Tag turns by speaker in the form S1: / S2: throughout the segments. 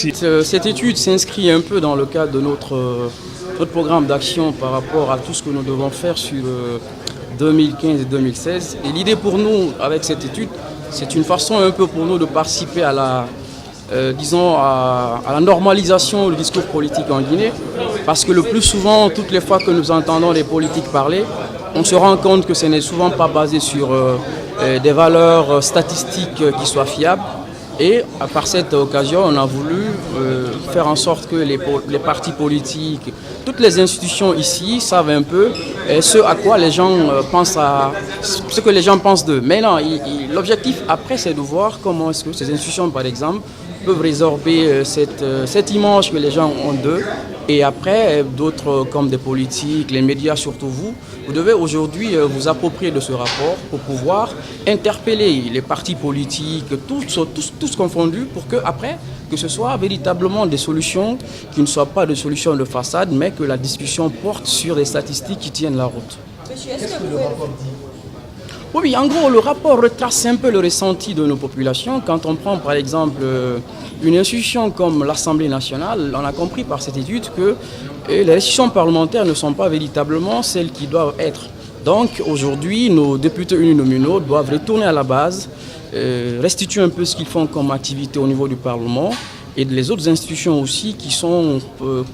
S1: Merci.
S2: Cette étude s'inscrit un peu dans le cadre de notre programme d'action par rapport à tout ce que nous devons faire sur 2015 et 2016. Et l'idée pour nous, avec cette étude, c'est une façon un peu pour nous de participer à la normalisation du discours politique en Guinée, parce que le plus souvent, toutes les fois que nous entendons les politiques parler, on se rend compte que ce n'est souvent pas basé sur des valeurs statistiques qui soient fiables. Et par cette occasion, on a voulu faire en sorte que les partis politiques, toutes les institutions ici savent un peu ce à quoi les gens pensent, ce que les gens pensent d'eux. Maintenant, l'objectif après, c'est de voir comment est-ce que ces institutions, par exemple, peuvent résorber cette image que les gens ont d'eux. Et après, d'autres comme des politiques, les médias, surtout vous devez aujourd'hui vous approprier de ce rapport pour pouvoir interpeller les partis politiques, tous confondus, pour que après, que ce soit véritablement des solutions qui ne soient pas des solutions de façade, mais que la discussion porte sur des statistiques qui tiennent la route.
S3: Monsieur, est-ce que le rapport dit?
S2: Oui, en gros, le rapport retrace un peu le ressenti de nos populations. Quand on prend par exemple une institution comme l'Assemblée nationale, on a compris par cette étude que les institutions parlementaires ne sont pas véritablement celles qui doivent être. Donc aujourd'hui, nos députés uninominaux doivent retourner à la base, restituer un peu ce qu'ils font comme activité au niveau du Parlement, et les autres institutions aussi qui sont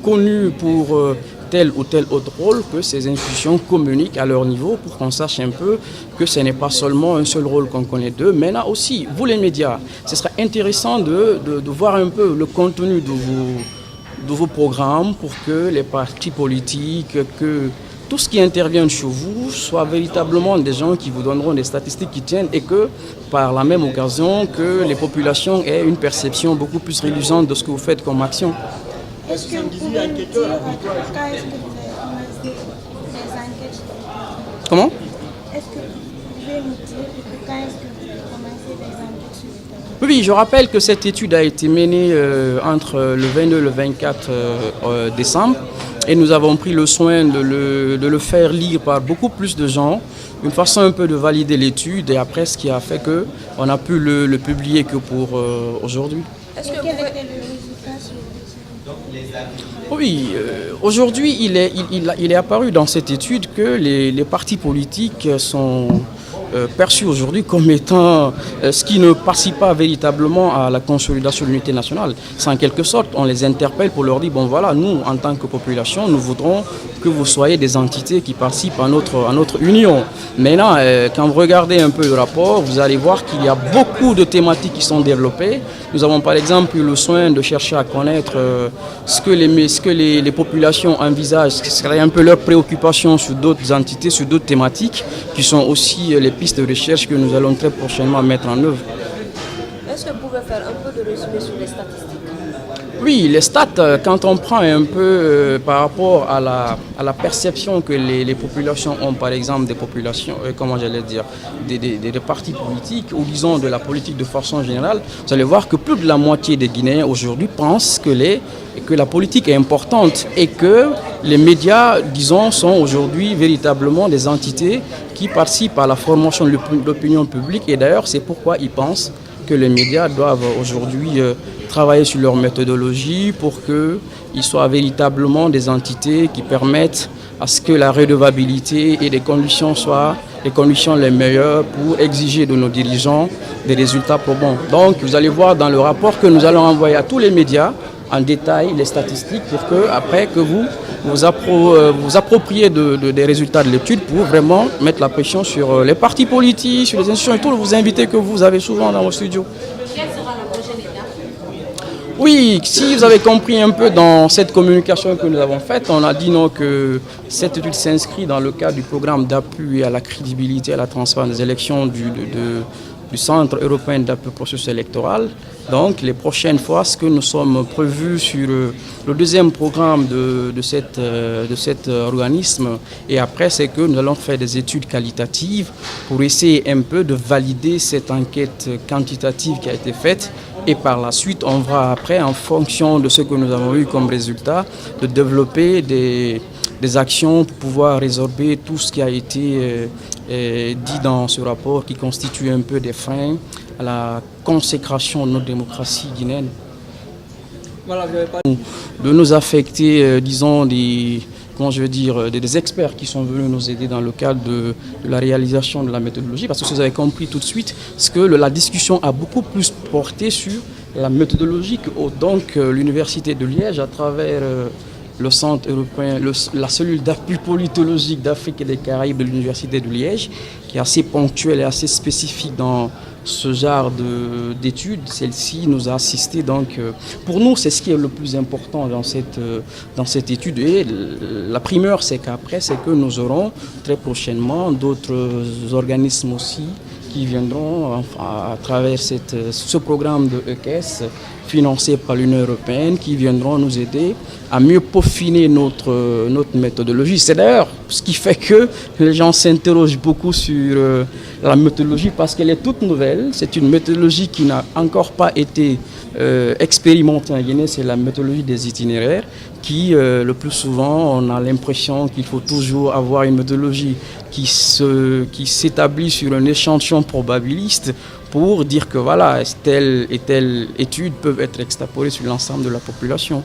S2: connues pour tel ou tel autre rôle, que ces institutions communiquent à leur niveau pour qu'on sache un peu que ce n'est pas seulement un seul rôle qu'on connaît d'eux. Maintenant aussi, vous les médias, ce serait intéressant de voir un peu le contenu de vos programmes pour que les partis politiques, que tout ce qui intervient chez vous soit véritablement des gens qui vous donneront des statistiques qui tiennent, et que par la même occasion que les populations aient une perception beaucoup plus réduisante de ce que vous faites comme action.
S3: Est-ce que vous pouvez nous dire quand est-ce que vous avez commencé les enquêtes?
S2: Comment?
S3: Est-ce que vous pouvez nous dire quand est-ce que vous avez commencé les enquêtes sur le terrain?
S2: Oui, je rappelle que cette étude a été menée entre le 22 et le 24 décembre, et nous avons pris le soin de le faire lire par beaucoup plus de gens, une façon un peu de valider l'étude, et après ce qui a fait qu'on a pu le publier que pour aujourd'hui.
S3: Est-ce que quel était le résultat sur
S2: Oui, aujourd'hui il est apparu dans cette étude que les partis politiques sont perçus aujourd'hui comme étant ce qui ne participe pas véritablement à la consolidation de l'unité nationale. C'est en quelque sorte, on les interpelle pour leur dire, bon voilà, nous en tant que population, nous voudrons que vous soyez des entités qui participent à notre union. Maintenant, quand vous regardez un peu le rapport, vous allez voir qu'il y a beaucoup de thématiques qui sont développées. Nous avons par exemple eu le soin de chercher à connaître ce que les populations envisagent, ce qui serait un peu leurs préoccupations sur d'autres entités, sur d'autres thématiques, qui sont aussi les pistes de recherche que nous allons très prochainement mettre en œuvre.
S4: Est-ce que vous pouvez faire un peu de résumé sur les statistiques?
S2: Oui, les stats, quand on prend un peu par rapport à la perception que les populations ont, par exemple des populations, des partis politiques, ou disons de la politique de façon générale, vous allez voir que plus de la moitié des Guinéens aujourd'hui pensent que la politique est importante, et que les médias, disons, sont aujourd'hui véritablement des entités qui participent à la formation de l'opinion publique. Et d'ailleurs, c'est pourquoi ils pensent que les médias doivent aujourd'hui travailler sur leur méthodologie pour qu'ils soient véritablement des entités qui permettent à ce que la redevabilité et les conditions soient les conditions les meilleures pour exiger de nos dirigeants des résultats probants. Donc vous allez voir dans le rapport que nous allons envoyer à tous les médias en détail les statistiques pour que après que vous appropriez des résultats de l'étude pour vraiment mettre la pression sur les partis politiques, sur les institutions et tous vos invités que vous avez souvent dans vos studios.
S4: Quelle sera la prochaine étape?
S2: Oui, si vous avez compris un peu dans cette communication que nous avons faite, on a dit non que cette étude s'inscrit dans le cadre du programme d'appui à la crédibilité et à la transparence des élections du Centre européen d'appui au processus électoral. Donc les prochaines fois, ce que nous sommes prévus sur le deuxième programme de cet organisme, et après c'est que nous allons faire des études qualitatives pour essayer un peu de valider cette enquête quantitative qui a été faite, et par la suite on va après, en fonction de ce que nous avons eu comme résultat, de développer des actions pour pouvoir résorber tout ce qui a été dit dans ce rapport, qui constitue un peu des freins à la consécration de notre démocratie guinéenne. de nous affecter, disons, des experts qui sont venus nous aider dans le cadre de la réalisation de la méthodologie, parce que vous avez compris tout de suite que la discussion a beaucoup plus porté sur la méthodologie que donc l'Université de Liège, à travers le centre européen, la cellule d'appui politologique d'Afrique et des Caraïbes de l'Université de Liège, qui est assez ponctuelle et assez spécifique dans ce genre d'études. Celle-ci nous a assisté. Donc, pour nous, c'est ce qui est le plus important dans cette étude. Et la primeur, c'est qu'après, c'est que nous aurons très prochainement d'autres organismes aussi qui viendront à travers ce programme de EQS financé par l'Union européenne, qui viendront nous aider à mieux peaufiner notre méthodologie. C'est d'ailleurs ce qui fait que les gens s'interrogent beaucoup sur la méthodologie, parce qu'elle est toute nouvelle. C'est une méthodologie qui n'a encore pas été expérimentée en Guinée. C'est la méthodologie des itinéraires qui, le plus souvent, on a l'impression qu'il faut toujours avoir une méthodologie qui s'établit sur un échantillon probabiliste pour dire que voilà, telle et telle étude peuvent être extrapolées sur l'ensemble de la population.